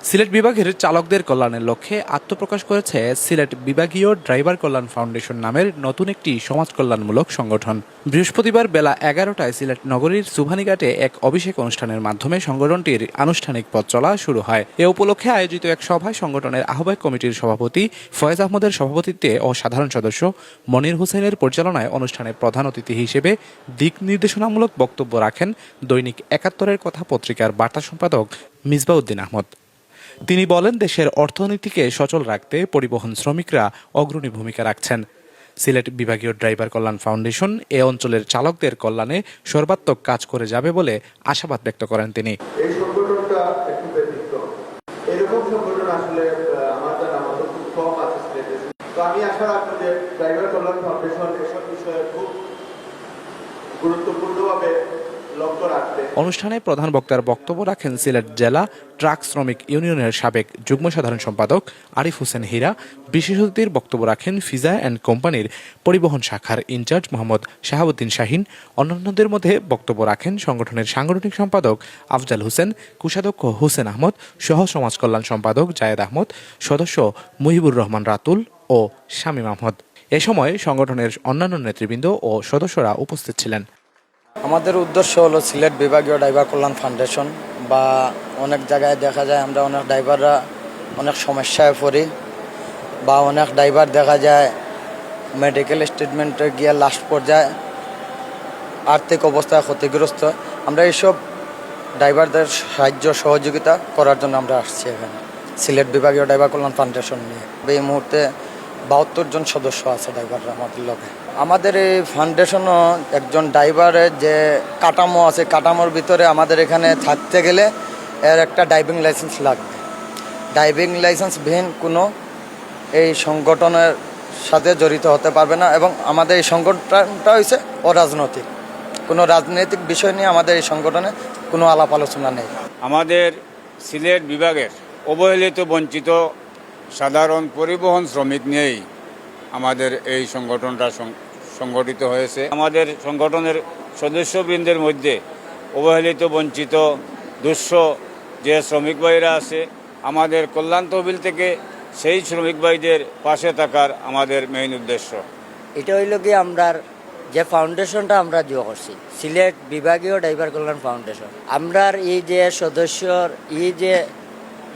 সিলেট বিভাগের চালকদের কল্যাণের লক্ষ্যে আত্মপ্রকাশ করেছে সিলেট বিভাগীয় ড্রাইভার কল্যাণ ফাউন্ডেশন নামের নতুন একটি সমাজ কল্যাণমূলক সংগঠন। বৃহস্পতিবার বেলা 11টায় সিলেট নগরীর সুভানীঘাটে এক অভিষেক অনুষ্ঠানের মাধ্যমে সংগঠনটির আনুষ্ঠানিক পথ চলা শুরু হয়। এ উপলক্ষে আয়োজিত এক সভায় সংগঠনের আহ্বায়ক কমিটির সভাপতি ফয়েজ আহমদের সভাপতিত্বে ও সাধারণ সদস্য মনির হোসেনের পরিচালনায় অনুষ্ঠানে প্রধান অতিথি হিসেবে দিক নির্দেশনামূলক বক্তব্য রাখেন দৈনিক ৭১-এর কথা পত্রিকার বার্তা সম্পাদক মিসবাউদ্দিন আহমদ। তিনি বলেন, দেশের অর্থনীতিকে সচল রাখতে পরিবহন শ্রমিকরা অগ্রণী ভূমিকা রাখছেন। সিলেট বিভাগীয় ড্রাইভার কল্যাণ ফাউন্ডেশন এ অঞ্চলের চালকদের কল্যাণে সর্বাত্মক কাজ করে যাবে বলে আশাবাদ ব্যক্ত করেন তিনি। এই সংগঠনটা একটু ব্যতিক্রম। এরকম সংগঠন আসলে আমার জানা মতো খুব কম আছে সিলেটে। তো আমি আশা রাখবো যে ড্রাইভার কল্যাণ ফাউন্ডেশন এসব বিষয়ে খুব গুরুত্বপূর্ণভাবে অনুষ্ঠানে প্রধান বক্তার বক্তব্য রাখেন সিলেট জেলা ট্রাক শ্রমিক ইউনিয়নের সাবেক যুগ্ম সাধারণ সম্পাদক আরিফ হোসেন হীরা। বিশেষ অতিথির বক্তব্য রাখেন ফিজা অ্যান্ড কোম্পানির পরিবহন শাখার ইনচার্জ মোহাম্মদ শাহাবুদ্দিন শাহিন। অন্যান্যদের মধ্যে বক্তব্য রাখেন সংগঠনের সাংগঠনিক সম্পাদক আফজাল হোসেন, কোষাধ্যক্ষ হোসেন আহমদ, সহ সমাজ কল্যাণ সম্পাদক জায়েদ আহমদ, সদস্য মুহিবুর রহমান রাতুল ও শামীম আহমদ। এ সময় সংগঠনের অন্যান্য নেতৃবৃন্দ ও সদস্যরা উপস্থিত ছিলেন। আমাদের উদ্দেশ্য হলো সিলেট বিভাগীয় ড্রাইভার কল্যাণ ফাউন্ডেশন বা অনেক জায়গায় দেখা যায় আমরা অনেক ড্রাইভাররা অনেক সমস্যায় পড়ি বা অনেক ড্রাইভার দেখা যায় মেডিকেল স্টেটমেন্টে গিয়ে লাস্ট পর্যায়ে আর্থিক অবস্থায় ক্ষতিগ্রস্ত। আমরা এইসব ড্রাইভারদের সাহায্য সহযোগিতা করার জন্য আমরা আসছি এখানে সিলেট বিভাগীয় ড্রাইভার কল্যাণ ফাউন্ডেশন নিয়ে। এই মুহূর্তে ৭২ জন সদস্য আছে ড্রাইভাররা আমাদের লগে। আমাদের এই ফাউন্ডেশনও একজন ড্রাইভারের যে কাঠামো আছে, কাঠামোর ভিতরে আমাদের এখানে থাকতে গেলে এর একটা ড্রাইভিং লাইসেন্স লাগবে। ড্রাইভিং লাইসেন্সবিহীন কোনো এই সংগঠনের সাথে জড়িত হতে পারবে না। এবং আমাদের এই সংগঠনটা হয়েছে অরাজনৈতিক, কোনো রাজনৈতিক বিষয় নিয়ে আমাদের এই সংগঠনে কোনো আলাপ আলোচনা নেই। আমাদের সিলেট বিভাগের অবহেলিত বঞ্চিত সাধারণ পরিবহন শ্রমিক নিয়েই আমাদের এই সংগঠনটা সংগঠিত হয়েছে। আমাদের সংগঠনের সদস্যবৃন্দের মধ্যে অবহেলিত বঞ্চিত দুঃস্থ যে শ্রমিক ভাইরা আছে, আমাদের কল্যাণ তহবিল থেকে সেই শ্রমিক ভাইদের পাশে থাকার আমাদের মেইন উদ্দেশ্য। এটা হইল কি আমরা যে ফাউন্ডেশনটা আমরা জোয়া করছি সিলেট বিভাগীয় ড্রাইভার কল্যাণ ফাউন্ডেশন। আমরা এই যে সদস্যর এই যে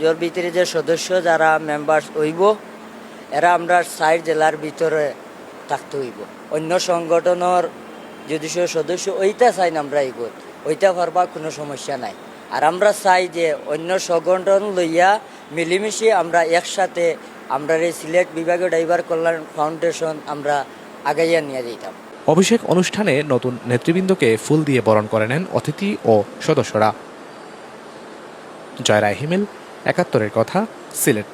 এর ভিতরে যে সদস্য যারা মেম্বার্স হইব এরা আমরা ৬ জেলার ভিতরে থাকতে হইব। অন্য সংগঠনের যদি সদস্য ওইটা চাই না আমরা এগো ওইটা পারবা কোনো সমস্যা নাই। আর আমরা চাই যে অন্য সংগঠন লইয়া মিলিমিশে আমরা একসাথে আমরা এই সিলেট বিভাগীয় ড্রাইভার কল্যাণ ফাউন্ডেশন আমরা আগাইয়া নিয়ে যেতাম। অভিষেক অনুষ্ঠানে নতুন নেতৃবৃন্দকে ফুল দিয়ে বরণ করে নেন অতিথি ও সদস্যরা। জয়রায় হিমেল, ৭১-এর কথা, সিলেট।